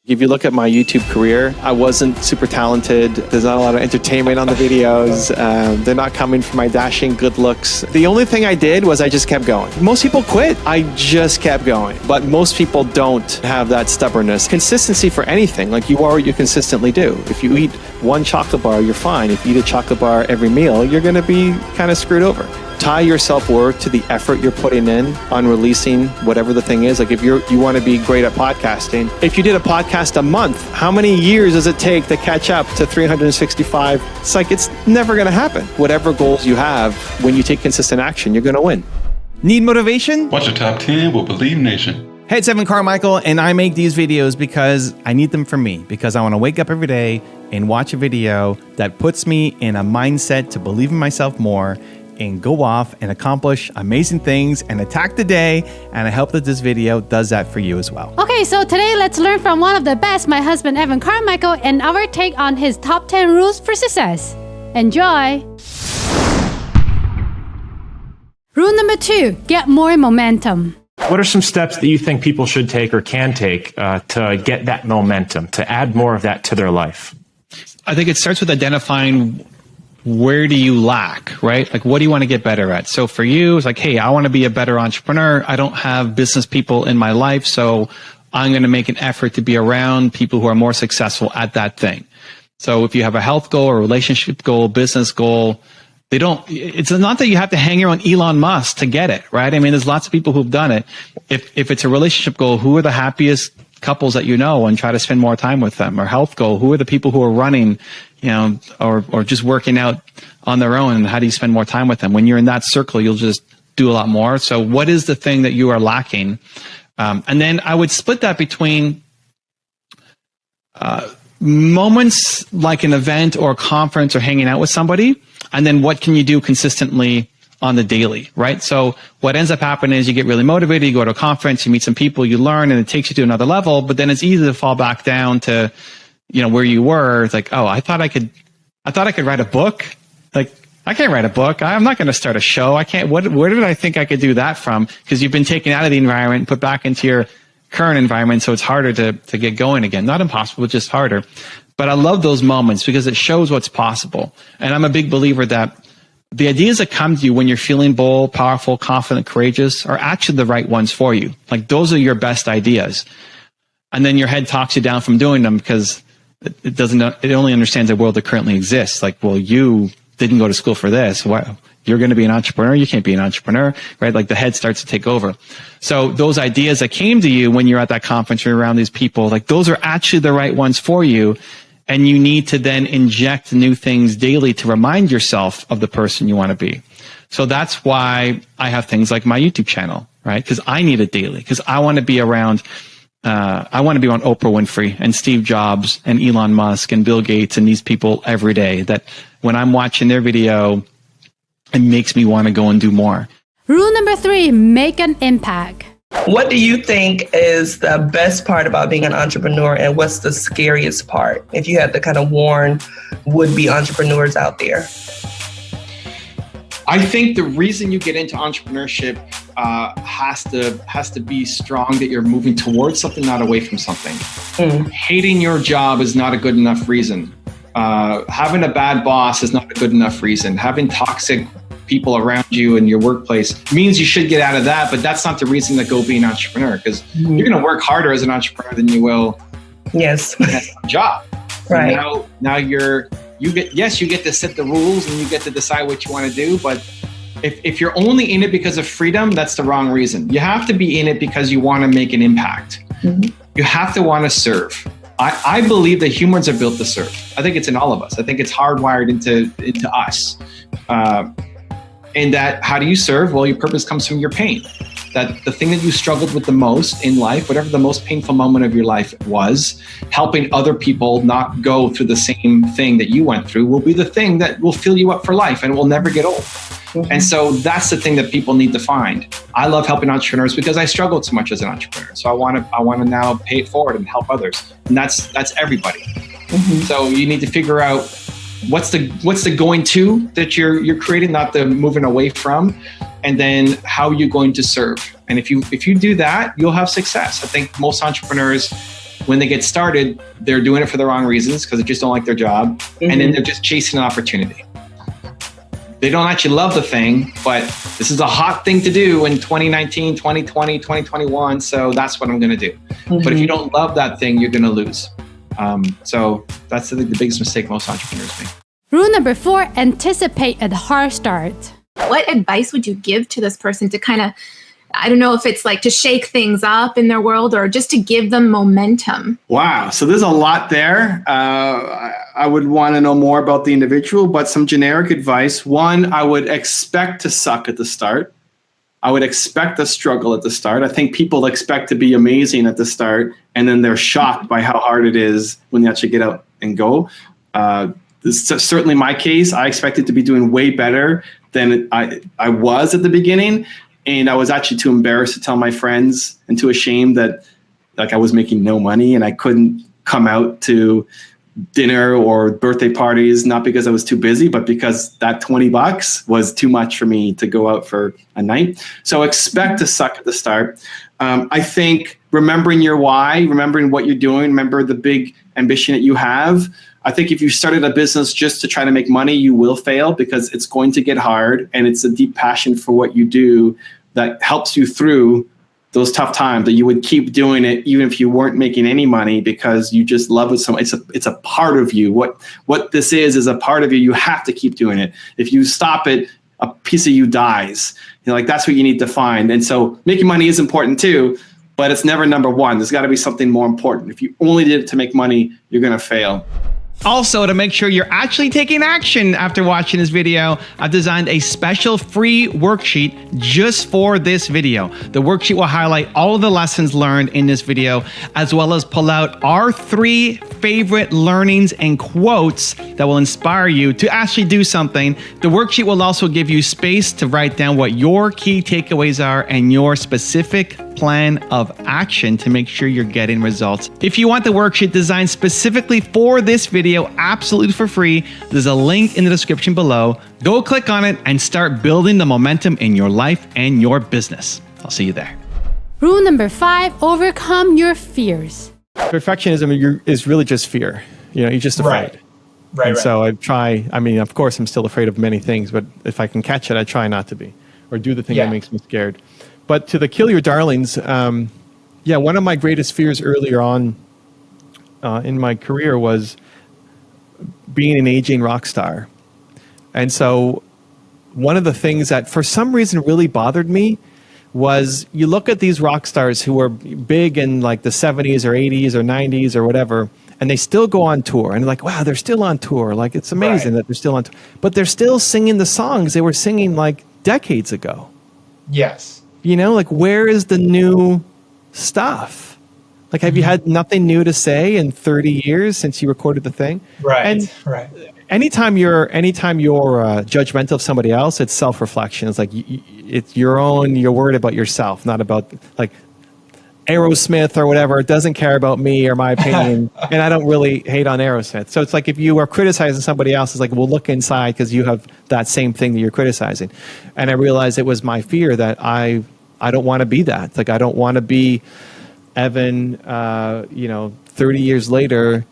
If you look at my YouTube career, I wasn't super talented. There's not a lot of entertainment on the videos. They're not coming from my dashing good looks. The only thing I did was I just kept going. Most people quit. I just kept going. But most people don't have that stubbornness. Consistency for anything, like you are what you consistently do. If you eat one chocolate bar, you're fine. If you eat a chocolate bar every meal, you're going to be kind of screwed over. Tie your self-worth to the effort you're putting in on releasing whatever the thing is. Like if you want to be great at podcasting, if you did a podcast a month, how many years does it take to catch up to 365? It's like, it's never going to happen. Whatever goals you have, when you take consistent action, you're going to win. Need motivation? Watch your top 10 with Believe Nation. Hey, it's Evan Carmichael, and I make these videos because I need them for me, because I want to wake up every day and watch a video that puts me in a mindset to believe in myself more and go off and accomplish amazing things and attack the day. And I hope that this video does that for you as well. Okay, so today let's learn from one of the best, my husband Evan Carmichael, and our take on his top 10 rules for success. Enjoy! Rule number 2, get more momentum. What are some steps that you think people should take or can take to get that momentum, to add more of that to their life? I think it starts with identifying where do you lack, right? Like, what do you want to get better at? So for you, it's like, hey, I want to be a better entrepreneur. I don't have business people in my life, so I'm going to make an effort to be around people who are more successful at that thing. So if you have a health goal or relationship goal, business goal, it's not that you have to hang around Elon Musk to get it, right? I mean, there's lots of people who've done it. If it's a relationship goal, who are the happiest couples that you know, and try to spend more time with them? Or health goal, who are the people who are running, or just working out on their own, and how do you spend more time with them? When you're in that circle, you'll just do a lot more. So what is the thing that you are lacking? And then I would split that between moments like an event or a conference or hanging out with somebody, and then what can you do consistently on the daily, right? So what ends up happening is you get really motivated, you go to a conference, you meet some people, you learn, and it takes you to another level, but then it's easy to fall back down to, where you were. It's like, oh, I thought I could write a book. Like, I can't write a book. I'm not going to start a show. I can't, where did I think I could do that from? Because you've been taken out of the environment and put back into your current environment, so it's harder to get going again. Not impossible, just harder. But I love those moments because it shows what's possible. And I'm a big believer that the ideas that come to you when you're feeling bold, powerful, confident, courageous are actually the right ones for you. Like, those are your best ideas. And then your head talks you down from doing them because it only understands the world that currently exists. Like, well, you didn't go to school for this. Why? You're going to be an entrepreneur. You can't be an entrepreneur, right? Like, the head starts to take over. So those ideas that came to you when you're at that conference or around these people, like, those are actually the right ones for you. And you need to then inject new things daily to remind yourself of the person you want to be. So that's why I have things like my YouTube channel, right? Because I need it daily. Because I want to be around, I want to be on Oprah Winfrey and Steve Jobs and Elon Musk and Bill Gates and these people every day, that when I'm watching their video, it makes me want to go and do more. Rule number 3, make an impact. What do you think is the best part about being an entrepreneur, and what's the scariest part, if you had to kind of warn would-be entrepreneurs out there? I think the reason you get into entrepreneurship has to be strong, that you're moving towards something, not away from something. Hating your job is not a good enough reason. Having a bad boss is not a good enough reason. Having toxic people around you in your workplace means you should get out of that, but that's not the reason to go be an entrepreneur, because you're going to work harder as an entrepreneur than you will yes a job. Right. Now you get to set the rules and you get to decide what you want to do, but if you're only in it because of freedom, that's the wrong reason. You have to be in it because you want to make an impact. You have to want to serve. I believe that humans are built to serve. I think it's in all of us. I think it's hardwired into us. And that, how do you serve? Well, your purpose comes from your pain. That the thing that you struggled with the most in life, whatever the most painful moment of your life was, helping other people not go through the same thing that you went through, will be the thing that will fill you up for life and will never get old. And so that's the thing that people need to find. I love helping entrepreneurs because I struggled so much as an entrepreneur. So I want to now pay it forward and help others. And that's everybody. So you need to figure out what's the going to that you're creating, not the moving away from, and then how are you going to serve. And if you do that, you'll have success. I think most entrepreneurs when they get started, they're doing it for the wrong reasons because they just don't like their job. And then they're just chasing an opportunity. They don't actually love the thing, but this is a hot thing to do in 2019, 2020, 2021. So that's what I'm going to do. But if you don't love that thing, you're going to lose. So that's the biggest mistake most entrepreneurs make. Rule number 4, anticipate a hard start. What advice would you give to this person to kind of, I don't know if it's like to shake things up in their world or just to give them momentum? Wow. So there's a lot there. I would want to know more about the individual, but some generic advice. One, I would expect to suck at the start. I would expect a struggle at the start. I think people expect to be amazing at the start, and then they're shocked by how hard it is when they actually get out and go. This is certainly my case. I expected to be doing way better than I was at the beginning. And I was actually too embarrassed to tell my friends and too ashamed that like I was making no money and I couldn't come out to dinner or birthday parties, not because I was too busy, but because that $20 was too much for me to go out for a night. So expect to suck at the start. I think remembering your why, remembering what you're doing, remember the big ambition that you have. I think if you started a business just to try to make money, you will fail because it's going to get hard, and it's a deep passion for what you do that helps you through those tough times, that you would keep doing it even if you weren't making any money because you just love it so much. It's a part of you. What this is a part of you. You have to keep doing it. If you stop it, a piece of you dies. Like that's what you need to find. And so making money is important too, but it's never number one. There's got to be something more important. If you only did it to make money, you're going to fail. Also, to make sure you're actually taking action after watching this video, I've designed a special free worksheet just for this video. The worksheet will highlight all of the lessons learned in this video, as well as pull out our 3 favorite learnings and quotes that will inspire you to actually do something. The worksheet will also give you space to write down what your key takeaways are and your specific plan of action to make sure you're getting results. If you want the worksheet designed specifically for this video, absolutely for free, there's a link in the description below. Go click on it and start building the momentum in your life and your business. I'll see you there. Rule number 5, overcome your fears. Perfectionism is really just fear. You're just afraid. Right. So I try, of course I'm still afraid of many things, but if I can catch it, I try not to be, or do the thing that makes me scared. But to the kill your darlings, one of my greatest fears earlier on in my career was being an aging rock star. And so one of the things that for some reason really bothered me was you look at these rock stars who were big in like the 70s or 80s or 90s or whatever, and they still go on tour. And like, wow, they're still on tour. Like, it's amazing that they're still on tour. But they're still singing the songs they were singing like decades ago. Yes. Like, where is the new stuff? Like, have you had nothing new to say in 30 years since you recorded the thing? Right. And anytime you're judgmental of somebody else, it's self-reflection. It's like it's you're worried about yourself, not about like Aerosmith or whatever. It doesn't care about me or my opinion. And I don't really hate on Aerosmith. So it's like if you are criticizing somebody else, it's like, well, look inside because you have that same thing that you're criticizing. And I realized it was my fear that I don't want to be that. Like, I don't want to be Evan, 30 years later,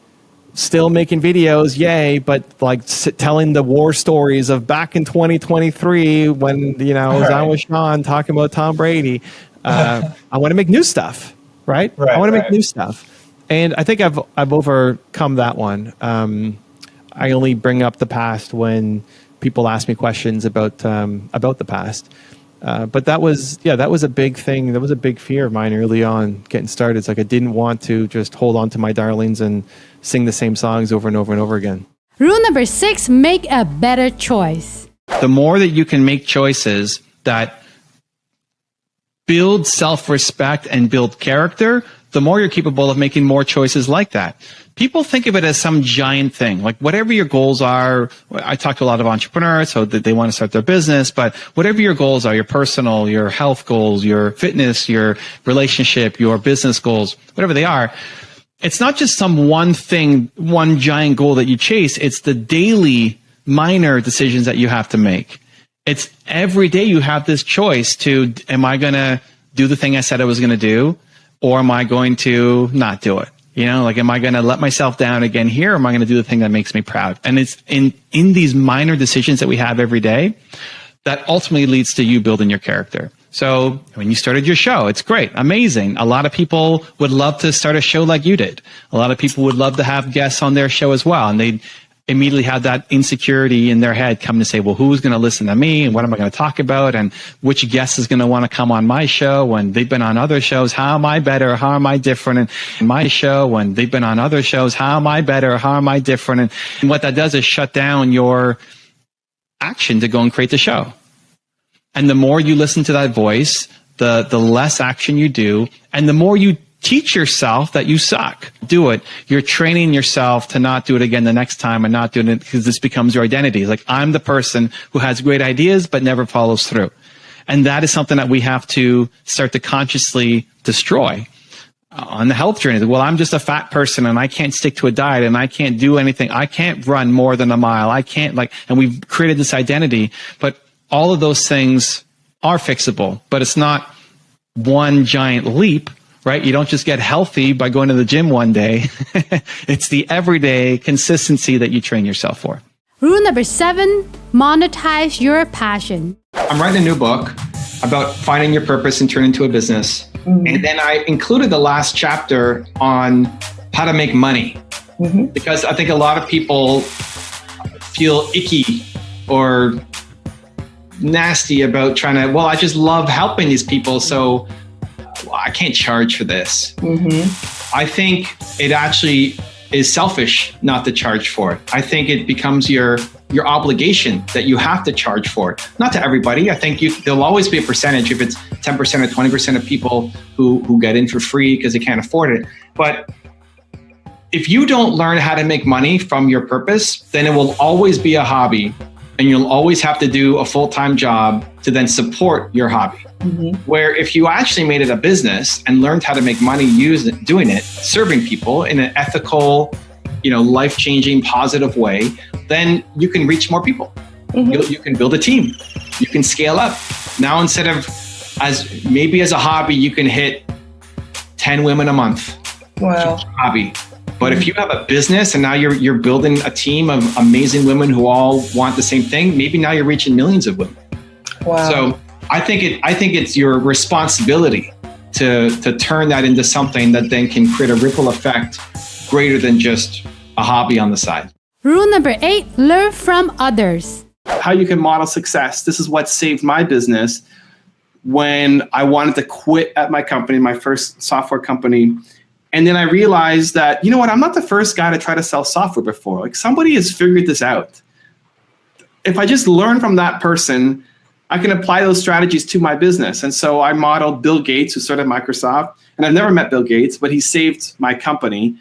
still making videos, yay, but like telling the war stories of back in 2023 when, I was on with Sean talking about Tom Brady. I want to make new stuff, right? I want to make new stuff. And I think I've overcome that one. I only bring up the past when people ask me questions about the past. But that was a big thing. That was a big fear of mine early on getting started. It's like I didn't want to just hold on to my darlings and sing the same songs over and over and over again. Rule number 6, make a better choice. The more that you can make choices that build self-respect and build character, the more you're capable of making more choices like that. People think of it as some giant thing, like whatever your goals are. I talk to a lot of entrepreneurs, so that they want to start their business, but whatever your goals are, your personal, your health goals, your fitness, your relationship, your business goals, whatever they are, it's not just some one thing, one giant goal that you chase. It's the daily minor decisions that you have to make. It's every day you have this choice to, am I going to do the thing I said I was going to do, or am I going to not do it? You know, like, am I going to let myself down again here, or am I going to do the thing that makes me proud? And it's in these minor decisions that we have every day that ultimately leads to you building your character. So when you started your show, it's great, amazing. A lot of people would love to start a show like you did. A lot of people would love to have guests on their show as well. And they immediately have that insecurity in their head come to say, well, who's going to listen to me, and what am I going to talk about, and which guest is going to want to come on my show when they've been on other shows? How am I better? How am I different in my show when they've been on other shows? How am I better? How am I different? And what that does is shut down your action to go and create the show. And the more you listen to that voice, the less action you do, and the more you teach yourself that you suck. Do it. You're training yourself to not do it again the next time, and not doing it because this becomes your identity. Like, I'm the person who has great ideas but never follows through. And that is something that we have to start to consciously destroy on the health journey. Well, I'm just a fat person and I can't stick to a diet and I can't do anything. I can't run more than a mile. I can't and we've created this identity, but all of those things are fixable, but it's not one giant leap. Right? You don't just get healthy by going to the gym one day. It's the everyday consistency that you train yourself for. Rule number 7, monetize your passion. I'm writing a new book about finding your purpose and turning into a business. And then I included the last chapter on how to make money. Because I think a lot of people feel icky or nasty about trying to, well, I just love helping these people, so I can't charge for this. I think it actually is selfish not to charge for it. I think it becomes your obligation that you have to charge for it. Not to everybody. I think there'll always be a percentage, if it's 10% or 20% of people who get in for free because they can't afford it. But if you don't learn how to make money from your purpose, then it will always be a hobby, and you'll always have to do a full-time job to then support your hobby. Where if you actually made it a business and learned how to make money doing it, serving people in an ethical, life-changing, positive way, then you can reach more people. You can build a team. You can scale up. Now, instead of as a hobby, you can hit 10 women a month. Wow. Hobby. But if you have a business and now you're building a team of amazing women who all want the same thing, maybe now you're reaching millions of women. Wow. So I think it's your responsibility to turn that into something that then can create a ripple effect greater than just a hobby on the side. Rule number 8, learn from others. How you can model success. This is what saved my business when I wanted to quit at my company, my first software company. And then I realized that, you know what, I'm not the first guy to try to sell software before. Like, somebody has figured this out. If I just learn from that person, I can apply those strategies to my business. And so I modeled Bill Gates, who started Microsoft. And I've never met Bill Gates, but he saved my company.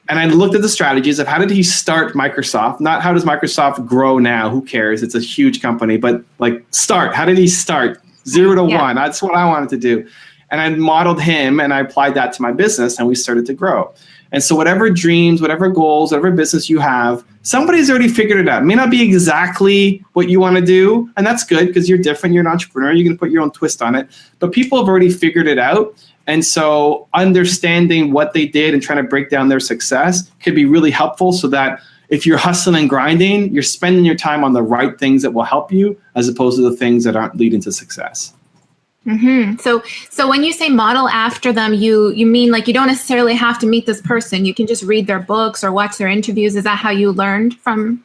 And I looked at the strategies of how did he start Microsoft? Not how does Microsoft grow now? Who cares? It's a huge company. But start. How did he start? 0 to 1. That's what I wanted to do. And I modeled him and I applied that to my business, and we started to grow. And so whatever dreams, whatever goals, whatever business you have, somebody's already figured it out. It may not be exactly what you want to do, and that's good because you're different. You're an entrepreneur. You can put your own twist on it. But people have already figured it out. And so understanding what they did and trying to break down their success could be really helpful, so that if you're hustling and grinding, you're spending your time on the right things that will help you as opposed to the things that aren't leading to success. So when you say model after them, you mean like you don't necessarily have to meet this person. You can just read their books or watch their interviews. Is that how you learned from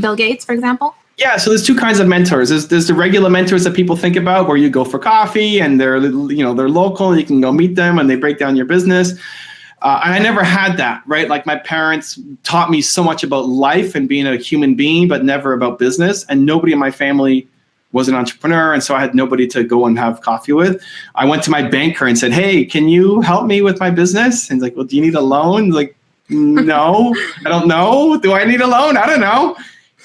Bill Gates, for example? Yeah, so there's two kinds of mentors. There's the regular mentors that people think about, where you go for coffee and they're local and you can go meet them and they break down your business. And I never had that, right? Like, my parents taught me so much about life and being a human being, but never about business. And nobody in my family was an entrepreneur, and so I had nobody to go and have coffee with. I went to my banker and said, hey, can you help me with my business? And he's like, well, do you need a loan? Like, no, I don't know. Do I need a loan? I don't know.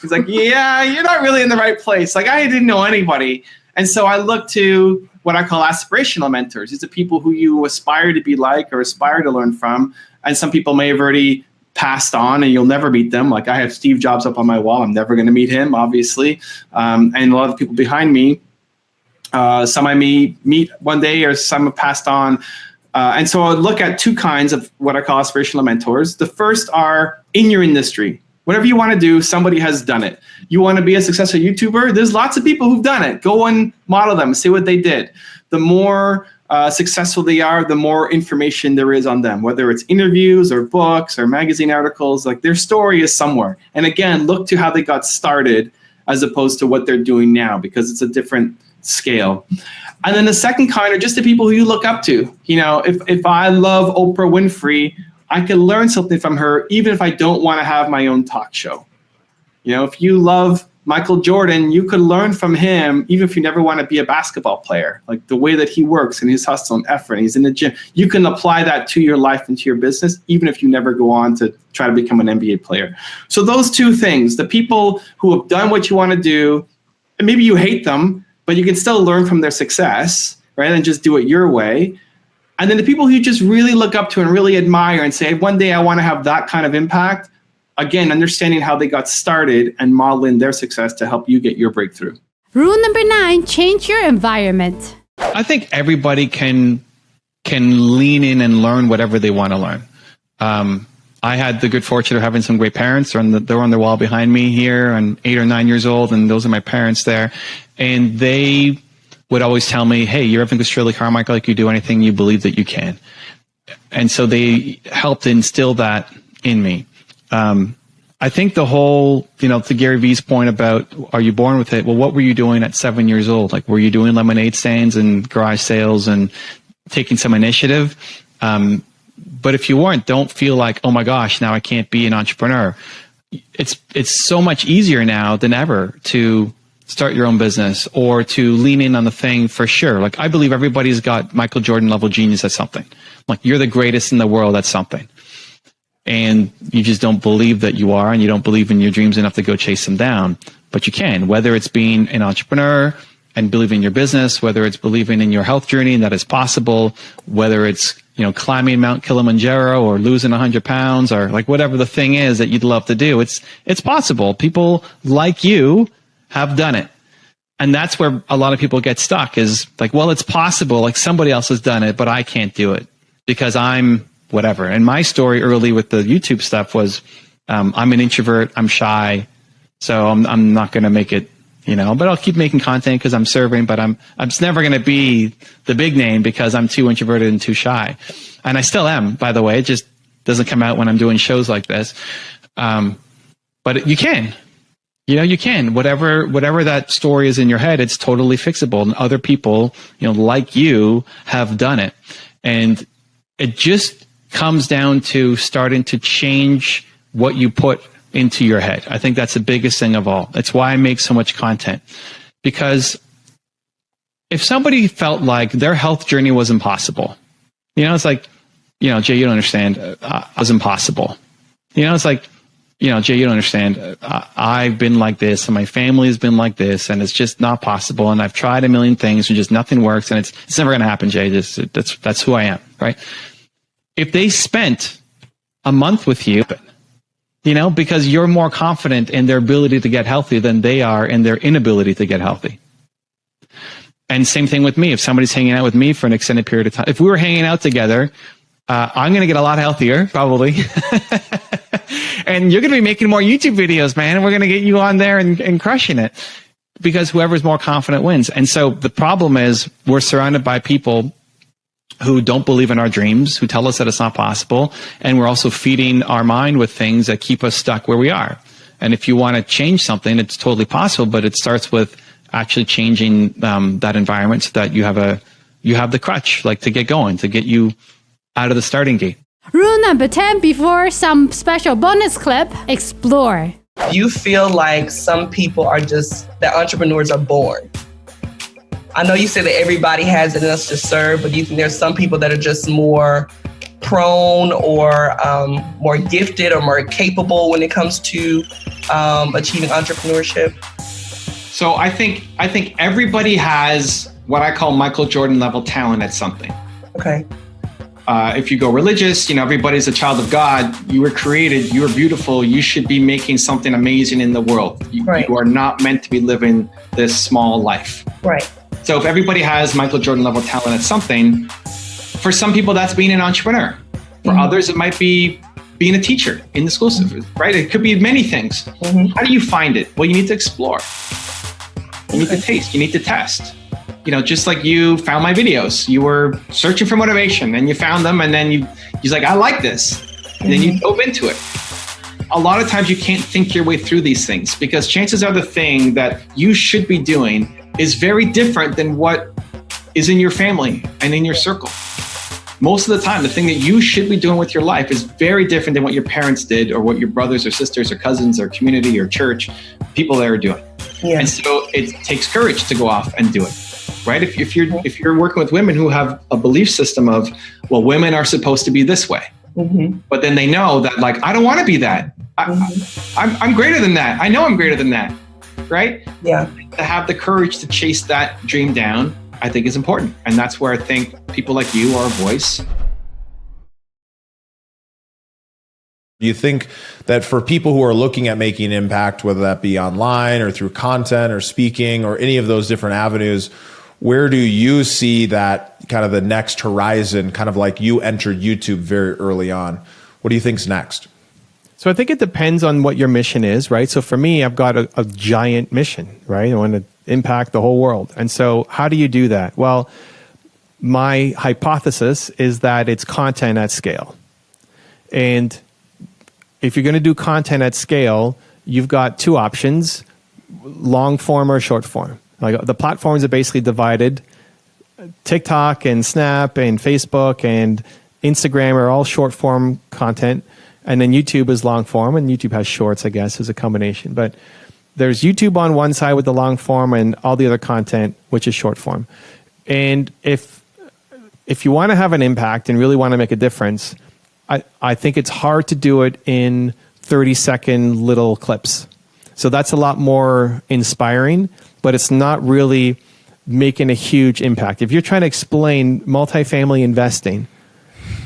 He's like, yeah, you're not really in the right place. Like, I didn't know anybody. And so I looked to what I call aspirational mentors. These are people who you aspire to be like or aspire to learn from. And some people may have already passed on and you'll never meet them. Like, I have Steve Jobs up on my wall. I'm never going to meet him, obviously. And a lot of people behind me, some I may meet one day, or some have passed on. And so I look at two kinds of what I call aspirational mentors. The first are in your industry. Whatever you want to do, somebody has done it. You want to be a successful YouTuber? There's lots of people who've done it. Go and model them, see what they did. The more successful they are, the more information there is on them, whether it's interviews or books or magazine articles. Like, their story is somewhere. And again, look to how they got started as opposed to what they're doing now, because it's a different scale. And then the second kind are just the people who you look up to. You know, if I love Oprah Winfrey, I can learn something from her, even if I don't want to have my own talk show. You know, if you love Michael Jordan, you could learn from him, even if you never want to be a basketball player. Like, the way that he works and his hustle and effort, and he's in the gym, you can apply that to your life and to your business, even if you never go on to try to become an NBA player. So those two things, the people who have done what you want to do, and maybe you hate them, but you can still learn from their success, right? And just do it your way. And then the people who you just really look up to and really admire and say, one day I want to have that kind of impact. Again, understanding how they got started and modeling their success to help you get your breakthrough. Rule number 9, change your environment. I think everybody can lean in and learn whatever they want to learn. I had the good fortune of having some great parents. They're on the wall behind me here. I'm 8 or 9 years old, and those are my parents there. And they would always tell me, hey, you're Evan Shirley Carmichael, like, you do anything you believe that you can. And so they helped instill that in me. I think the whole, to Gary Vee's point about, are you born with it? Well, what were you doing at 7 years old? Like, were you doing lemonade stands and garage sales and taking some initiative? But if you weren't, don't feel like, oh my gosh, now I can't be an entrepreneur. It's so much easier now than ever to start your own business or to lean in on the thing for sure. Like, I believe everybody's got Michael Jordan level genius at something. Like, you're the greatest in the world at something. And you just don't believe that you are, and you don't believe in your dreams enough to go chase them down. But you can, whether it's being an entrepreneur and believing in your business, whether it's believing in your health journey and that is possible, whether it's, climbing Mount Kilimanjaro or losing 100 pounds or like whatever the thing is that you'd love to do. It's possible. People like you have done it. And that's where a lot of people get stuck, is like, well, it's possible. Like, somebody else has done it, but I can't do it because I'm whatever. And my story early with the YouTube stuff was, I'm an introvert, I'm shy, so I'm not going to make it, but I'll keep making content because I'm serving, but I'm just never going to be the big name because I'm too introverted and too shy. And I still am, by the way. It just doesn't come out when I'm doing shows like this. But you can, you can, whatever that story is in your head, it's totally fixable. And other people, like you, have done it. And it just comes down to starting to change what you put into your head. I think that's the biggest thing of all. That's why I make so much content. Because if somebody felt like their health journey was impossible, it's like, Jay, you don't understand. It was impossible. It's like, Jay, you don't understand. I've been like this, and my family has been like this, and it's just not possible. And I've tried a million things, and just nothing works, and it's never going to happen, Jay. That's who I am, right? If they spent a month with you, because you're more confident in their ability to get healthy than they are in their inability to get healthy. And same thing with me. If somebody's hanging out with me for an extended period of time, if we were hanging out together, I'm going to get a lot healthier, probably. And you're going to be making more YouTube videos, man. And we're going to get you on there and crushing it, because whoever's more confident wins. And so the problem is, we're surrounded by people who don't believe in our dreams, who tell us that it's not possible. And we're also feeding our mind with things that keep us stuck where we are. And if you want to change something, it's totally possible, but it starts with actually changing that environment so that you have the crutch, like, to get going, to get you out of the starting gate. Rule number 10, before some special bonus clip, explore. You feel like some people are just, that entrepreneurs are born. I know you say that everybody has it in us to serve, but do you think there's some people that are just more prone or more gifted or more capable when it comes to achieving entrepreneurship? So I think everybody has what I call Michael Jordan level talent at something. Okay. If you go religious, everybody's a child of God. You were created. You are beautiful. You should be making something amazing in the world. You are not meant to be living this small life. Right. So if everybody has Michael Jordan level talent at something, For some people, that's being an entrepreneur. For others, it might be being a teacher in the school system, right? It could be many things. How do you find it? Well, you need to explore. You need to taste. You need to test. You know, just like you found my videos. You were searching for motivation and you found them, and then you're like, I like this. And then you dove into it. A lot of times you can't think your way through these things because chances are the thing that you should be doing is very different than what is in your family and in your circle. Most of the time, the thing that you should be doing with your life is very different than what your parents did or what your brothers or sisters or cousins or community or church, people there are doing. Yeah. And so it takes courage to go off and do it, right? If you're working with women who have a belief system of, well, women are supposed to be this way, but then they know that, like, I don't want to be that. I'm greater than that. I know I'm greater than that, right? Yeah. To have the courage to chase that dream down, I think is important. And that's where I think people like you are a voice. Do you think that for people who are looking at making impact, whether that be online or through content or speaking or any of those different avenues, where do you see that kind of the next horizon, kind of like you entered YouTube very early on? What do you think's next? So I think it depends on what your mission is, right? So for me, I've got a giant mission, right? I want to impact the whole world. And so how do you do that? Well, my hypothesis is that it's content at scale. And if you're going to do content at scale, you've got two options, long form or short form. Like the platforms are basically divided. TikTok and Snap and Facebook and Instagram are all short form content. And then YouTube is long form, and YouTube has shorts, I guess, as a combination. But there's YouTube on one side with the long form and all the other content, which is short form. And if you want to have an impact and really want to make a difference, I think it's hard to do it in 30-second little clips. So that's a lot more inspiring, but it's not really making a huge impact. If you're trying to explain multifamily investing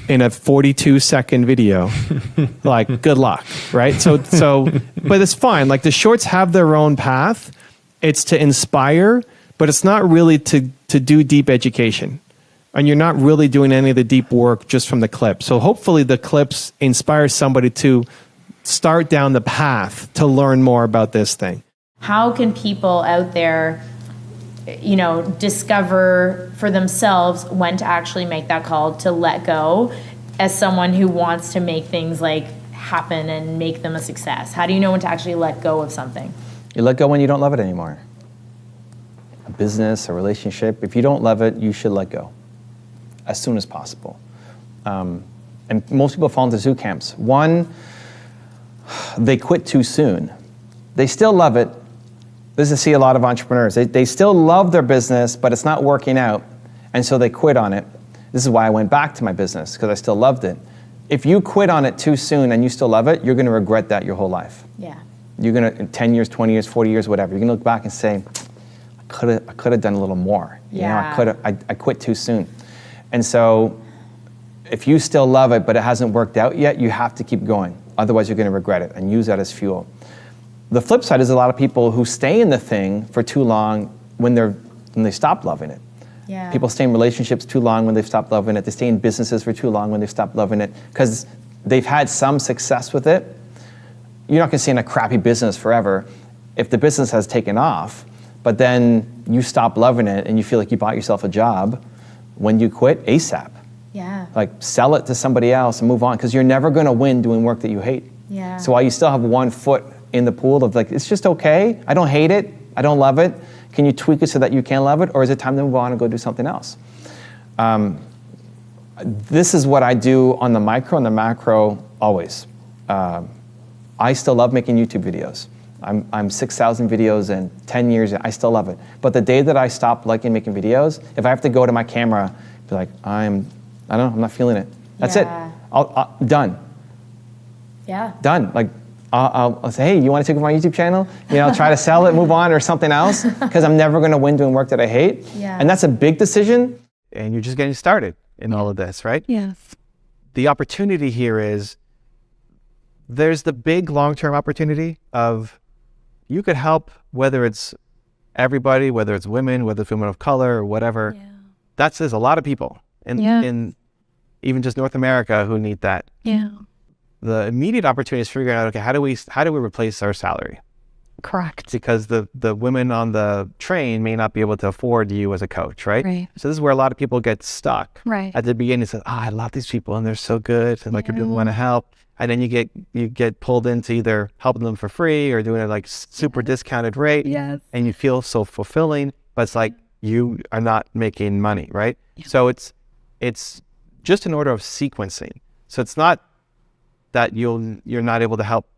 in a 42-second video, like, good luck, right? So, but it's fine. Like, the shorts have their own path. It's to inspire, but it's not really to do deep education. And you're not really doing any of the deep work just from the clip. So hopefully the clips inspire somebody to start down the path to learn more about this thing. How can people out there, you know, discover for themselves when to actually make that call to let go as someone who wants to make things like happen and make them a success? How do you know when to actually let go of something? You let go when you don't love it anymore. A business, a relationship, if you don't love it, you should let go as soon as possible. And most people fall into two camps. One, they quit too soon. They still love it. This is, I see a lot of entrepreneurs. They still love their business, but it's not working out, and so they quit on it. This is why I went back to my business, because I still loved it. If you quit on it too soon and you still love it, you're going to regret that your whole life. Yeah. You're going to, in 10 years, 20 years, 40 years, whatever, you're going to look back and say, I could have done a little more. Yeah. You know, I quit too soon. And so if you still love it, but it hasn't worked out yet, you have to keep going. Otherwise, you're going to regret it and use that as fuel. The flip side is a lot of people who stay in the thing for too long when they stop loving it. Yeah. People stay in relationships too long when they've stopped loving it. They stay in businesses for too long when they've stopped loving it because they've had some success with it. You're not going to stay in a crappy business forever if the business has taken off, but then you stop loving it and you feel like you bought yourself a job. When you quit, ASAP. Yeah. Like, sell it to somebody else and move on, because you're never going to win doing work that you hate. Yeah. So while you still have one foot in the pool of, like, it's just okay, I don't hate it, I don't love it, can you tweak it so that you can love it, or is it time to move on and go do something else? This is what I do on the micro and the macro always. I still love making YouTube videos. I'm 6,000 videos in 10 years, I still love it. But the day that I stop liking making videos, if I have to go to my camera, be like, I don't know, I'm not feeling it. That's it. I'll done. Yeah. Done. Like, I'll say, hey, you want to take over my YouTube channel? You know, try to sell it, move on, or something else, because I'm never going to win doing work that I hate. Yeah. And that's a big decision. And you're just getting started in all of this, right? Yes. The opportunity here is there's the big long-term opportunity of you could help, whether it's everybody, whether it's women, whether it's women of color or whatever. Yeah. There's a lot of people in even just North America, who need that. Yeah. The immediate opportunity is figuring out, okay, how do we replace our salary? Correct. Because the women on the train may not be able to afford you as a coach, right? Right. So this is where a lot of people get stuck. Right. At the beginning, say, I love these people and they're so good and like I really want to help. And then you get pulled into either helping them for free or doing it like super discounted rate. Yes. And you feel so fulfilling, but it's like you are not making money, right? Yeah. So it's just an order of sequencing. So it's not that you're not able to help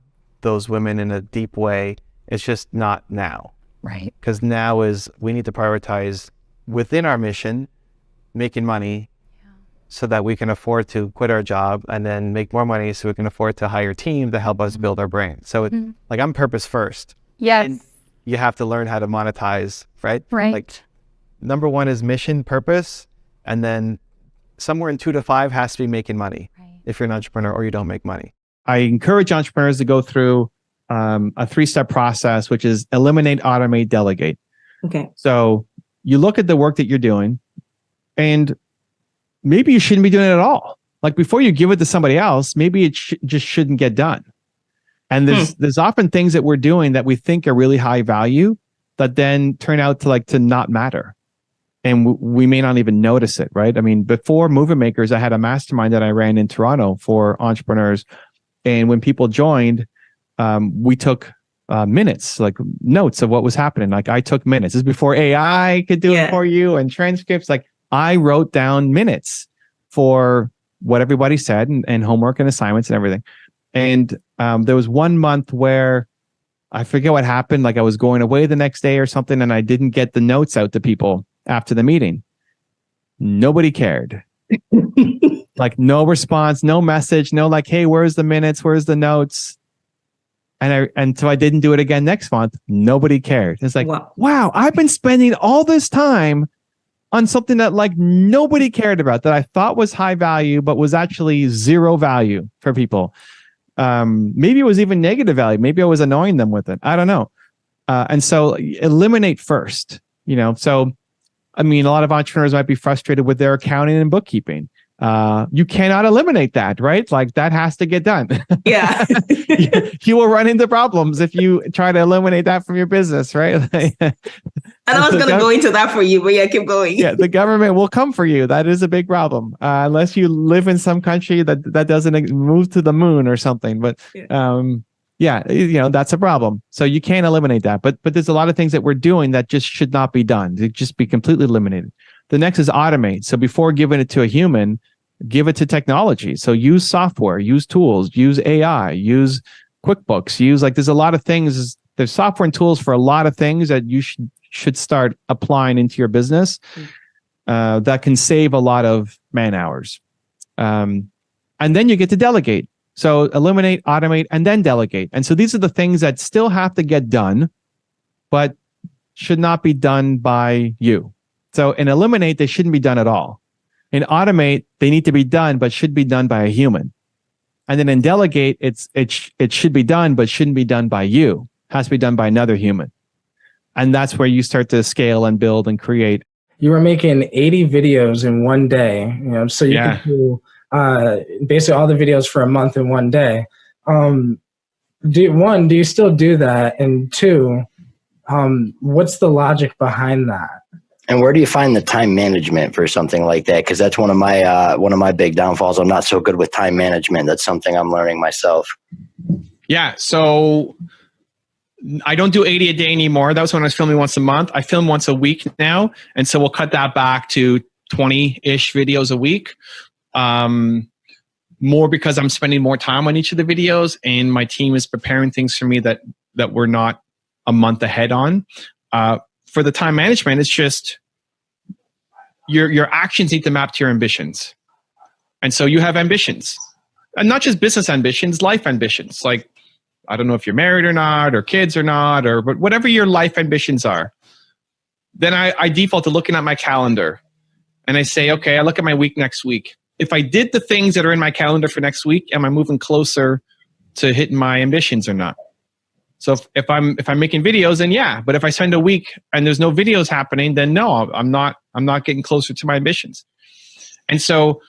those women in a deep way. It's just not now. Right. Because now is we need to prioritize within our mission, making money so that we can afford to quit our job and then make more money so we can afford to hire a team to help us build our brand. So it's like I'm purpose first. Yes. And you have to learn how to monetize, right? Right. Like number one is mission, purpose, and then somewhere in 2 to 5 has to be making money if you're an entrepreneur or you don't make money. I encourage entrepreneurs to go through a 3-step process, which is eliminate, automate, delegate. Okay. So you look at the work that you're doing and maybe you shouldn't be doing it at all. Like before you give it to somebody else, maybe it just shouldn't get done. And there's often things that we're doing that we think are really high value that then turn out to not matter. And we may not even notice it, right? I mean, before Movement Makers, I had a mastermind that I ran in Toronto for entrepreneurs. And when people joined, we took minutes, like notes of what was happening. Like I took minutes. This is before AI could do it for you and transcripts. Like I wrote down minutes for what everybody said and homework and assignments and everything. And there was 1 month where I forget what happened. Like I was going away the next day or something and I didn't get the notes out to people after the meeting. Nobody cared. Like no response, no message, no like, hey, where's the minutes? Where's the notes? And so I didn't do it again next month. Nobody cared. It's like, wow, I've been spending all this time on something that like nobody cared about that I thought was high value, but was actually zero value for people. Maybe it was even negative value. Maybe I was annoying them with it. I don't know. And so eliminate first, so, I mean, a lot of entrepreneurs might be frustrated with their accounting and bookkeeping. You cannot eliminate that, right? Like that has to get done. Yeah. You will run into problems if you try to eliminate that from your business, right? And I was going to go into that for you, but yeah, keep going. Yeah, the government will come for you. That is a big problem. Unless you live in some country that doesn't move to the moon or something. But that's a problem. So you can't eliminate that. But there's a lot of things that we're doing that just should not be done. They just be completely eliminated. The next is automate. So before giving it to a human, give it to technology. So use software, use tools, use AI, use QuickBooks, there's a lot of things. There's software and tools for a lot of things that you should start applying into your business that can save a lot of man hours. And then you get to delegate. So eliminate, automate, and then delegate. And so these are the things that still have to get done, but should not be done by you. So in eliminate, they shouldn't be done at all. In automate, they need to be done, but should be done by a human. And then in delegate, it should be done, but shouldn't be done by you. It has to be done by another human. And that's where you start to scale and build and create. You were making 80 videos in one day, so you could do basically all the videos for a month in one day. Do you still do that? And 2, what's the logic behind that? And where do you find the time management for something like that? Because that's one of my big downfalls. I'm not so good with time management. That's something I'm learning myself. Yeah. So I don't do 80 a day anymore. That was when I was filming once a month. I film once a week now. And so we'll cut that back to 20-ish videos a week. More because I'm spending more time on each of the videos and my team is preparing things for me that we're not a month ahead on. For the time management, it's just your actions need to map to your ambitions. And so you have ambitions. And not just business ambitions, life ambitions. Like, I don't know if you're married or not, or kids or not, but whatever your life ambitions are. Then I default to looking at my calendar. And I say, okay, I look at my week next week. If I did the things that are in my calendar for next week, am I moving closer to hitting my ambitions or not? So if I'm making videos, then yeah. But if I spend a week and there's no videos happening, then no, I'm not getting closer to my ambitions. And so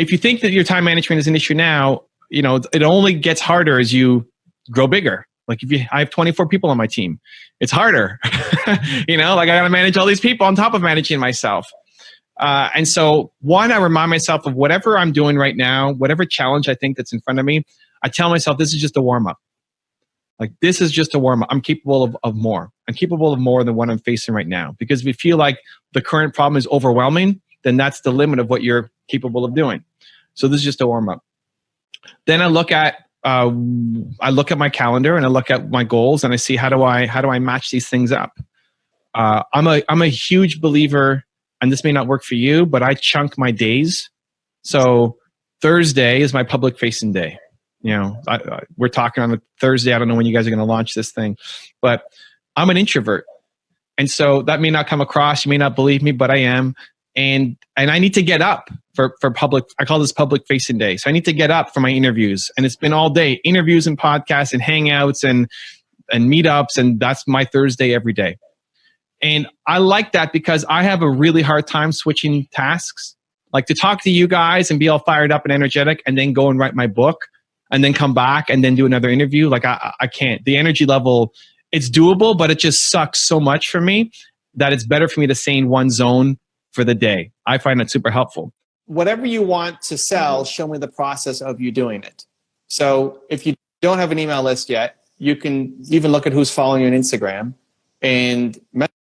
if you think that your time management is an issue now, it only gets harder as you grow bigger. Like I have 24 people on my team, it's harder. I got to manage all these people on top of managing myself. And so I remind myself of whatever I'm doing right now, whatever challenge I think that's in front of me, I tell myself, this is just a warm up. Like, this is just a warm up. I'm capable of more. I'm capable of more than what I'm facing right now. Because if you feel like the current problem is overwhelming, then that's the limit of what you're capable of doing. So this is just a warm up. Then I look at my calendar and I look at my goals and I see how do I match these things up. I'm a huge believer, and this may not work for you, but I chunk my days. So Thursday is my public facing day. We're talking on a Thursday. I don't know when you guys are going to launch this thing, but I'm an introvert, and so that may not come across. You may not believe me, but I am. And I need to get up for public. I call this public facing day. So I need to get up for my interviews, and it's been all day interviews and podcasts and hangouts and meetups. And that's my Thursday every day. And I like that because I have a really hard time switching tasks, like to talk to you guys and be all fired up and energetic and then go and write my book and then come back and then do another interview. Like I can't, the energy level, it's doable, but it just sucks so much for me that it's better for me to stay in one zone for the day. I find it super helpful. Whatever you want to sell, show me the process of you doing it. So if you don't have an email list yet, you can even look at who's following you on Instagram and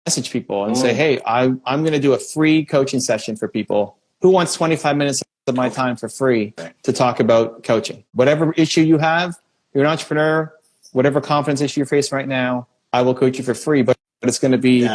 message people and say, hey, I'm going to do a free coaching session for people. Who wants 25 minutes of my time for free to talk about coaching? Whatever issue you have, you're an entrepreneur, whatever confidence issue you're facing right now, I will coach you for free, but it's going to be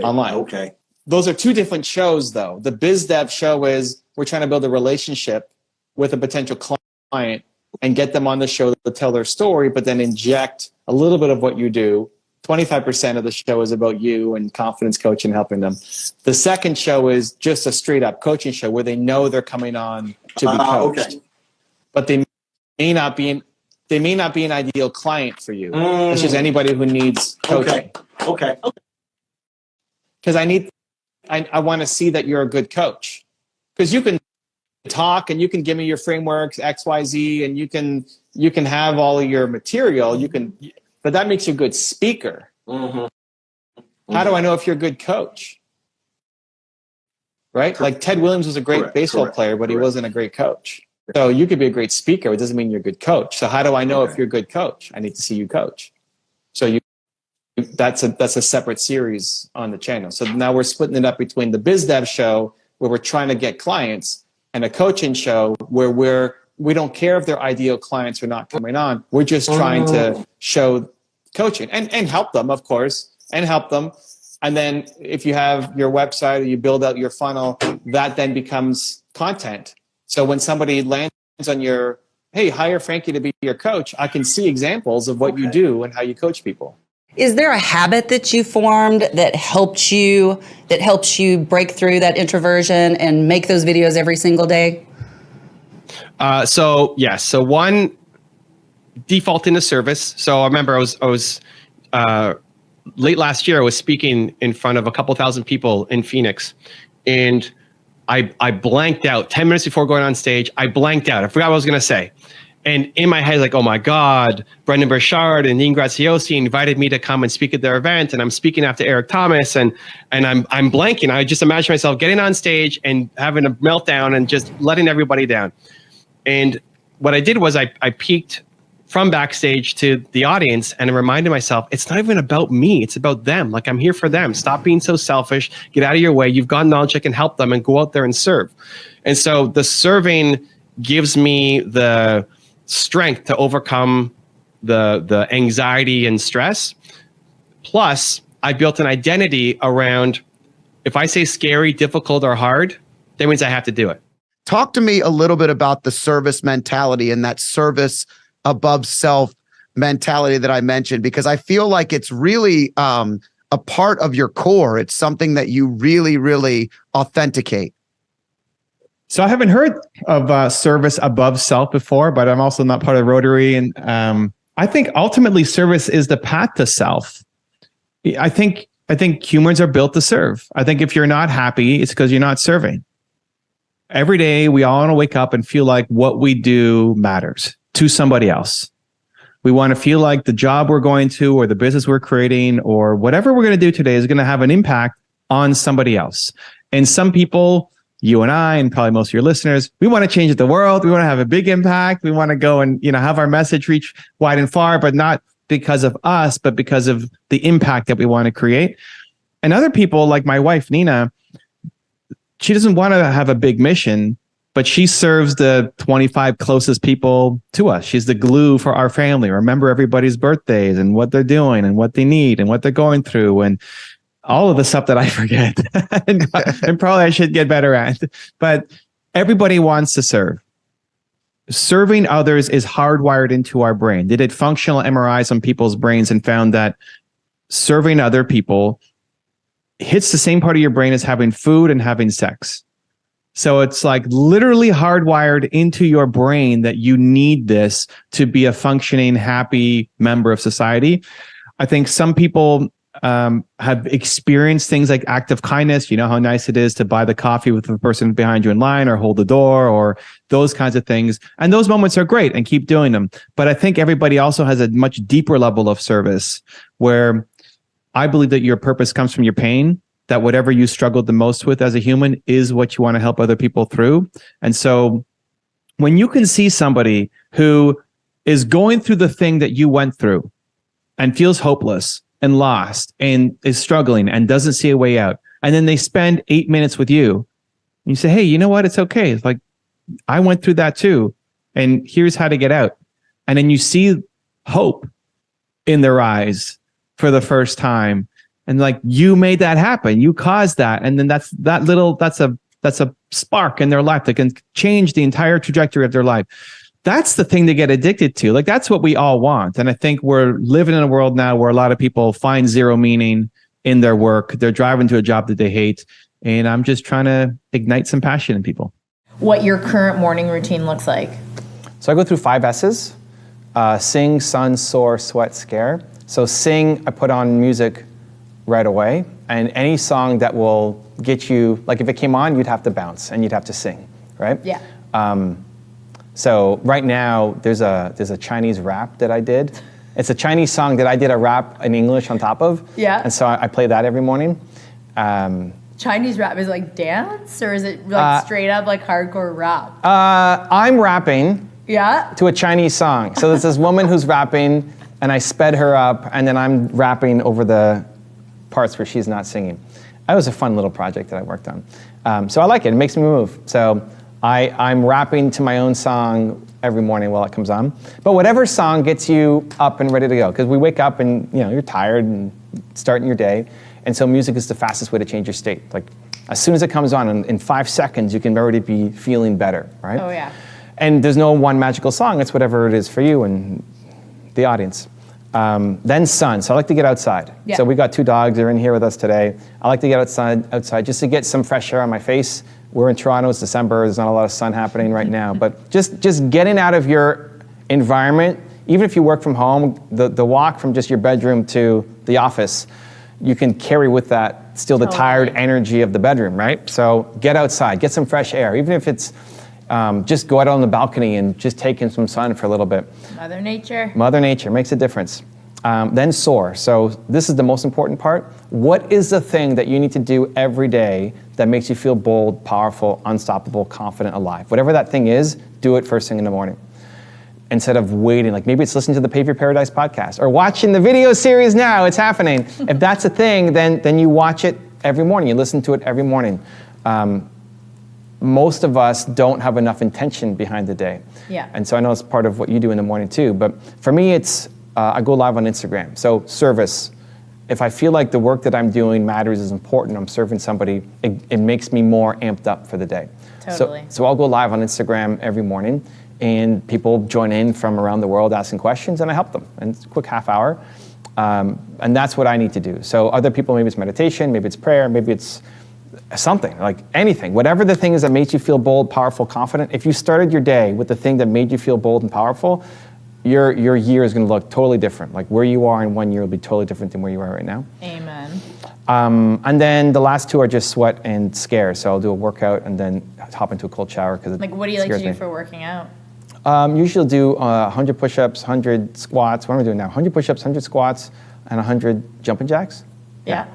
online. Okay. Those are two different shows, though. The biz dev show is we're trying to build a relationship with a potential client and get them on the show to tell their story, but then inject a little bit of what you do. 25% of the show is about you and confidence coaching, helping them. The second show is just a straight up coaching show where they know they're coming on to be coached, okay. but they may not be an ideal client for you. It's just anybody who needs coaching. Okay. Because I want to see that you're a good coach. Because you can talk and you can give me your frameworks, X, Y, Z, and you can have all of your material. But that makes you a good speaker. How do I know if you're a good coach? Right? Like Ted Williams was a great baseball player, but he wasn't a great coach. So you could be a great speaker. It doesn't mean you're a good coach. So how do I know if you're a good coach? I need to see you coach. So that's a separate series on the channel. So now we're splitting it up between the biz dev show where we're trying to get clients and a coaching show where we don't care if they're ideal clients or not coming on. We're just trying to show coaching and help them, of course, and help them. And then if you have your website or you build out your funnel, that then becomes content. So when somebody lands on your, hey, hire Frankie to be your coach, I can see examples of what you do and how you coach people. Is there a habit that you formed that helps you break through that introversion and make those videos every single day? So one, default into service. So I remember I was late last year, I was speaking in front of a couple thousand people in Phoenix, and I blanked out 10 minutes before going on stage. I blanked out. I forgot what I was going to say. And in my head, like, oh my God, Brendan Burchard and Dean Graziosi invited me to come and speak at their event, and I'm speaking after Eric Thomas, and I'm blanking. I just imagine myself getting on stage and having a meltdown and just letting everybody down. And what I did was I peeked from backstage to the audience and I reminded myself, it's not even about me, it's about them. Like, I'm here for them. Stop being so selfish. Get out of your way. You've got knowledge that can help them, and go out there and serve. And so the serving gives me the strength to overcome the anxiety and stress. Plus, I built an identity around, if I say scary, difficult, or hard, that means I have to do it. Talk to me a little bit about the service mentality and that service above self mentality that I mentioned, because I feel like it's really a part of your core. It's something that you really, really authenticate. So I haven't heard of service above self before, but I'm also not part of Rotary. And I think ultimately service is the path to self. I think humans are built to serve. I think if you're not happy, it's because you're not serving. Every day, we all want to wake up and feel like what we do matters to somebody else. We want to feel like the job we're going to or the business we're creating or whatever we're going to do today is going to have an impact on somebody else. And some people, you and I, and probably most of your listeners, we want to change the world. We want to have a big impact. We want to go and, have our message reach wide and far, but not because of us, but because of the impact that we want to create. And other people, like my wife, Nina, she doesn't want to have a big mission, but she serves the 25 closest people to us. She's the glue for our family. Remember everybody's birthdays and what they're doing and what they need and what they're going through and all of the stuff that I forget and probably I should get better at. But everybody wants to serve. Serving others is hardwired into our brain. They did functional MRIs on people's brains and found that serving other people hits the same part of your brain as having food and having sex. So it's like literally hardwired into your brain that you need this to be a functioning, happy member of society. I think some people have experienced things like act of kindness. You know how nice it is to buy the coffee with the person behind you in line or hold the door or those kinds of things. And those moments are great and keep doing them. But I think everybody also has a much deeper level of service where I believe that your purpose comes from your pain, that whatever you struggled the most with as a human is what you want to help other people through. And so when you can see somebody who is going through the thing that you went through and feels hopeless and lost and is struggling and doesn't see a way out, and then they spend 8 minutes with you, and you say, hey, you know what? It's okay. It's like, I went through that too. And here's how to get out. And then you see hope in their eyes for the first time. And like, you made that happen. You caused that. And then that's a spark in their life that can change the entire trajectory of their life. That's the thing they get addicted to. Like, that's what we all want. And I think we're living in a world now where a lot of people find zero meaning in their work. They're driving to a job that they hate. And I'm just trying to ignite some passion in people. What your current morning routine looks like. So I go through 5 S's. Sing, sun, soar, sweat, scare. So sing, I put on music right away. And any song that will get you, like if it came on, you'd have to bounce and you'd have to sing, right? Yeah. So right now, there's a Chinese rap that I did. It's a Chinese song that I did a rap in English on top of. Yeah. And so I play that every morning. Chinese rap is like dance, or is it like straight up like hardcore rap? I'm rapping to a Chinese song. So there's this woman who's rapping, and I sped her up, and then I'm rapping over the parts where she's not singing. That was a fun little project that I worked on. So I like it. It makes me move. So I'm rapping to my own song every morning while it comes on. But whatever song gets you up and ready to go, because we wake up and you're tired and starting your day, and so music is the fastest way to change your state. Like as soon as it comes on, in 5 seconds, you can already be feeling better, right? Oh yeah. And there's no one magical song. It's whatever it is for you and the audience. Then sun. So I like to get outside. Yeah. So we got 2 dogs. They're in here with us today. I like to get outside just to get some fresh air on my face. We're in Toronto. It's December. There's not a lot of sun happening right now. But just getting out of your environment, even if you work from home, the walk from just your bedroom to the office, you can carry with that still the tired energy of the bedroom, right? So get outside. Get some fresh air. Even if it's just go out on the balcony and just take in some sun for a little bit. Mother Nature. Mother Nature makes a difference. Then soar. So this is the most important part. What is the thing that you need to do every day that makes you feel bold, powerful, unstoppable, confident, alive? Whatever that thing is, do it first thing in the morning. Instead of waiting, like maybe it's listening to the Pave Your Paradise podcast or watching the video series now, it's happening. If that's a thing, then you watch it every morning. You listen to it every morning. Most of us don't have enough intention behind the day. Yeah. And so I know it's part of what you do in the morning too, but for me it's, I go live on Instagram. So service. If I feel like the work that I'm doing matters, is important, I'm serving somebody, it makes me more amped up for the day. Totally. So I'll go live on Instagram every morning and people join in from around the world asking questions and I help them. And it's a quick half hour. And that's what I need to do. So other people, maybe it's meditation, maybe it's prayer, maybe it's something, like anything. Whatever the thing is that makes you feel bold, powerful, confident, if you started your day with the thing that made you feel bold and powerful, your year is going to look totally different. Like where you are in 1 year will be totally different than where you are right now. Amen. And then the last 2 are just sweat and scare. So I'll do a workout and then hop into a cold shower because Like, what do you like to do for working out? Usually I'll do 100 push-ups, 100 squats. What am I doing now? 100 push-ups, 100 squats, and 100 jumping jacks. Yeah.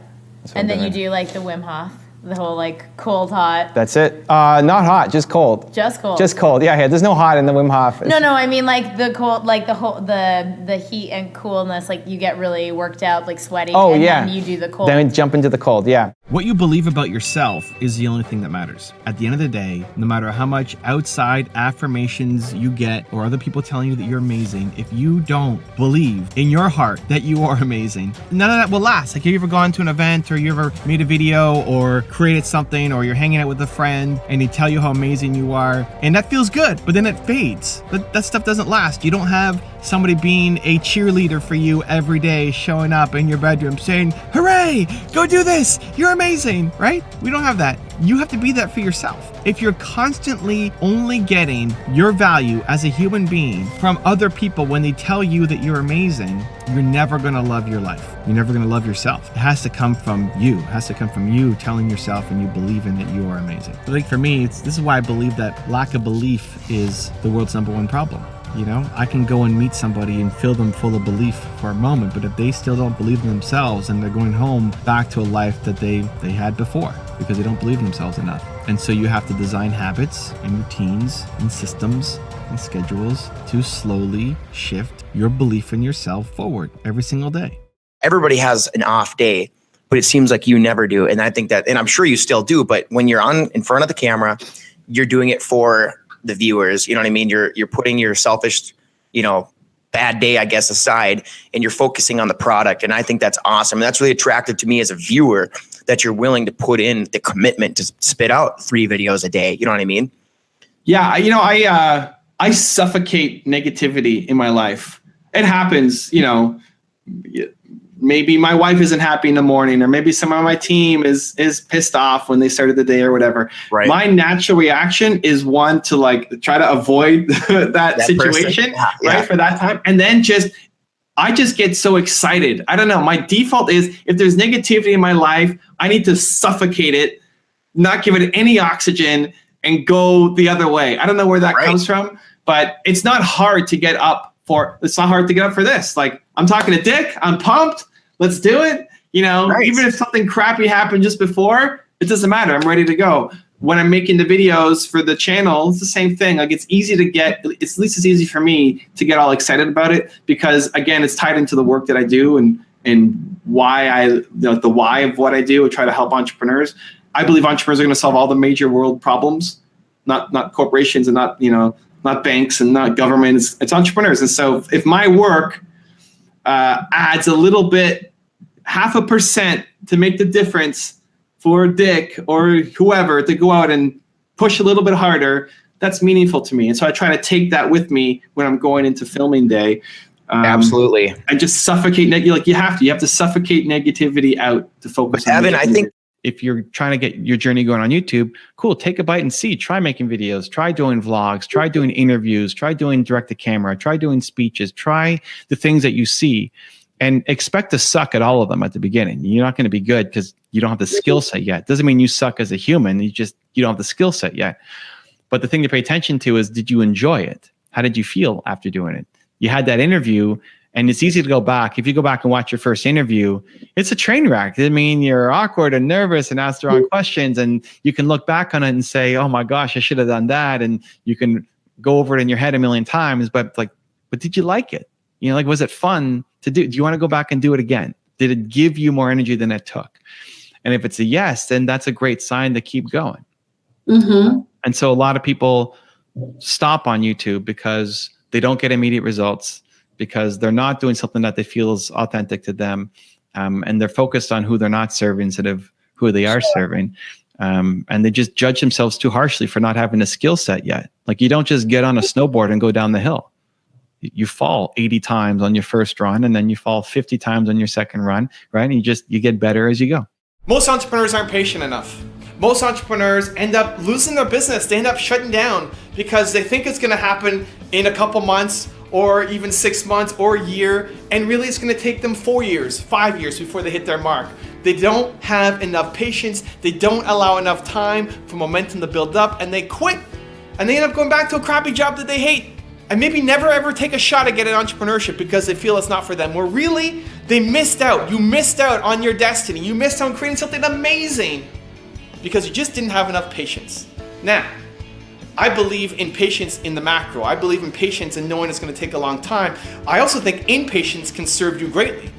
That's what And I'm then you doing. do like the Wim Hof, the whole like cold, hot. That's it. Not hot, just cold. Just cold. Just cold. Yeah, there's no hot in the Wim Hof. No, I mean like the cold, like the heat and coolness. Like you get really worked out, like sweaty. Oh, and yeah. Then you do the cold. Then jump into the cold, yeah. What you believe about yourself is the only thing that matters. At the end of the day, no matter how much outside affirmations you get or other people telling you that you're amazing, if you don't believe in your heart that you are amazing, none of that will last. Like, have you ever gone to an event or you ever made a video or created something or you're hanging out with a friend and they tell you how amazing you are and that feels good, but then it fades. But that stuff doesn't last. You don't have somebody being a cheerleader for you every day, showing up in your bedroom saying, hooray, go do this, you're amazing, right? We don't have that. You have to be that for yourself. If you're constantly only getting your value as a human being from other people when they tell you that you're amazing, you're never gonna love your life. You're never gonna love yourself. It has to come from you. It has to come from you telling yourself and you believing that you are amazing. But like for me, this is why I believe that lack of belief is the world's #1 problem. You know, I can go and meet somebody and fill them full of belief for a moment, but if they still don't believe in themselves and they're going home back to a life that they had before because they don't believe in themselves enough. And so you have to design habits and routines and systems and schedules to slowly shift your belief in yourself forward every single day. Everybody has an off day, but it seems like you never do. And I think that, and I'm sure you still do, but when you're in front of the camera, you're doing it for the viewers, you know what I mean? You're putting your selfish, bad day, I guess, aside, and you're focusing on the product. And I think that's awesome. And that's really attractive to me as a viewer, that you're willing to put in the commitment to spit out 3 videos a day. You know what I mean? Yeah, I suffocate negativity in my life. It happens, maybe my wife isn't happy in the morning, or maybe someone on my team is pissed off when they started the day or whatever. Right. My natural reaction is one to try to avoid that situation, right, for that time. And then I just get so excited. I don't know. My default is if there's negativity in my life, I need to suffocate it, not give it any oxygen, and go the other way. I don't know where that comes from, but it's not hard to get up for. It's not hard to get up for this. Like, I'm talking to Dick. I'm pumped. Let's do it. Even if something crappy happened just before, it doesn't matter. I'm ready to go. When I'm making the videos for the channel, it's the same thing. Like, it's easy to get, it's at least as easy for me to get all excited about it because, again, it's tied into the work that I do and why the why of what I do. I try to help entrepreneurs. I believe entrepreneurs are going to solve all the major world problems, not corporations and not banks and not governments. It's entrepreneurs. And so if my work adds a little bit, 0.5% to make the difference for Dick or whoever to go out and push a little bit harder, that's meaningful to me. And so I try to take that with me when I'm going into filming day. Absolutely. And just suffocate, you have to suffocate negativity out to focus on Evan, I think if you're trying to get your journey going on YouTube, cool, take a bite and see. Try making videos, try doing vlogs, try doing interviews, try doing direct to camera, try doing speeches, try the things that you see and expect to suck at all of them at the beginning. You're not going to be good because you don't have the skill set yet. Doesn't mean you suck as a human. You don't have the skill set yet. But the thing to pay attention to is, did you enjoy it? How did you feel after doing it? You had that interview, and it's easy to go back. If you go back and watch your first interview, it's a train wreck. I mean, you're awkward and nervous and ask the wrong questions, and you can look back on it and say, oh my gosh, I should have done that. And you can go over it in your head a million times, but did you like it? Was it fun to do? Do you want to go back and do it again? Did it give you more energy than it took? And if it's a yes, then that's a great sign to keep going. Mm-hmm. And so a lot of people stop on YouTube because they don't get immediate results, because they're not doing something that they feel is authentic to them. And they're focused on who they're not serving instead of who they are serving. And they just judge themselves too harshly for not having a skill set yet. Like, you don't just get on a snowboard and go down the hill. You fall 80 times on your first run, and then you fall 50 times on your second run, right? And you get better as you go. Most entrepreneurs aren't patient enough. Most entrepreneurs end up losing their business. They end up shutting down because they think it's going to happen in a couple months or even 6 months or a year. And really it's going to take them 4 years, 5 years before they hit their mark. They don't have enough patience. They don't allow enough time for momentum to build up, and they quit. And they end up going back to a crappy job that they hate. And maybe never ever take a shot at getting entrepreneurship because they feel it's not for them. Where really, they missed out. You missed out on your destiny. You missed out on creating something amazing because you just didn't have enough patience. Now, I believe in patience in the macro. I believe in patience and knowing it's going to take a long time. I also think impatience can serve you greatly.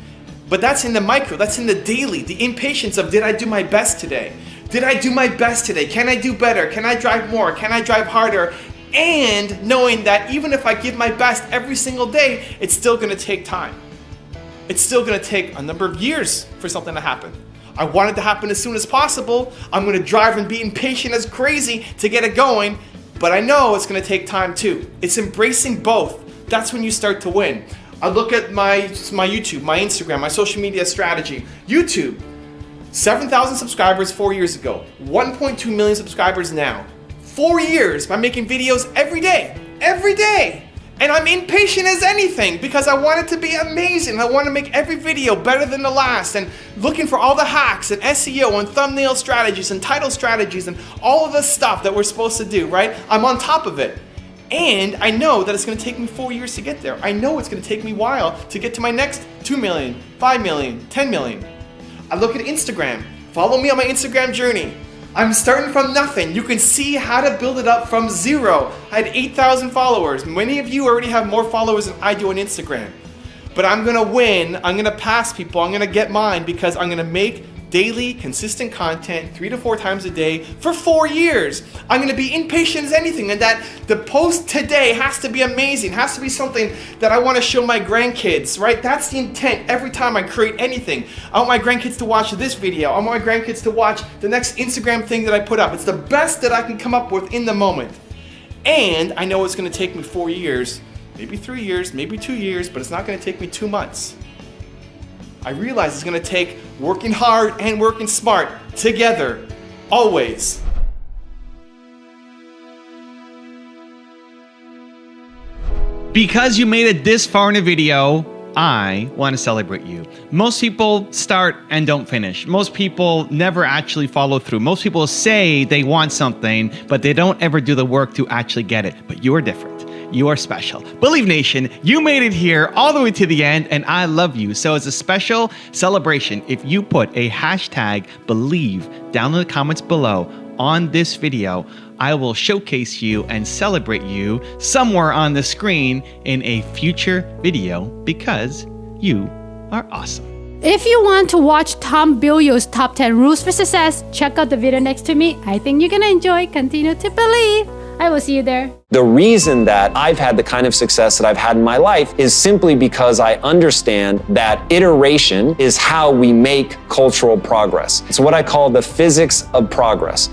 But that's in the micro, that's in the daily, the impatience of, did I do my best today? Did I do my best today? Can I do better? Can I drive more? Can I drive harder? And knowing that even if I give my best every single day, it's still going to take time. It's still going to take a number of years for something to happen. I want it to happen as soon as possible. I'm going to drive and be impatient as crazy to get it going, but I know it's going to take time too. It's embracing both. That's when you start to win. I look at my YouTube, my Instagram, my social media strategy. YouTube, 7,000 subscribers 4 years ago, 1.2 million subscribers now. 4 years by making videos every day. And I'm impatient as anything because I want it to be amazing. I want to make every video better than the last and looking for all the hacks and SEO and thumbnail strategies and title strategies and all of the stuff that we're supposed to do, right? I'm on top of it. And I know that it's going to take me 4 years to get there. I know it's going to take me a while to get to my next 2 million, 5 million, 10 million. I look at Instagram. Follow me on my Instagram journey. I'm starting from nothing. You can see how to build it up from zero. I had 8,000 followers. Many of you already have more followers than I do on Instagram. But I'm gonna win, I'm gonna pass people, I'm gonna get mine because I'm gonna make daily, consistent content 3 to 4 times a day for 4 years. I'm gonna be impatient as anything, and that the post today has to be amazing, has to be something that I wanna show my grandkids, right? That's the intent every time I create anything. I want my grandkids to watch this video. I want my grandkids to watch the next Instagram thing that I put up. It's the best that I can come up with in the moment. And I know it's gonna take me 4 years, maybe 3 years, maybe 2 years, but it's not gonna take me 2 months. I realize it's gonna take working hard and working smart together, always. Because you made it this far in a video, I want to celebrate you. Most people start and don't finish. Most people never actually follow through. Most people say they want something, but they don't ever do the work to actually get it. But you are different. You are special. Believe Nation, you made it here all the way to the end, and I love you. So as a special celebration, if you put a hashtag Believe down in the comments below on this video, I will showcase you and celebrate you somewhere on the screen in a future video because you are awesome. If you want to watch Tom Bilyeu's top 10 rules for success, check out the video next to me. I think you're gonna enjoy. Continue to believe. I will see you there. The reason that I've had the kind of success that I've had in my life is simply because I understand that iteration is how we make cultural progress. It's what I call the physics of progress.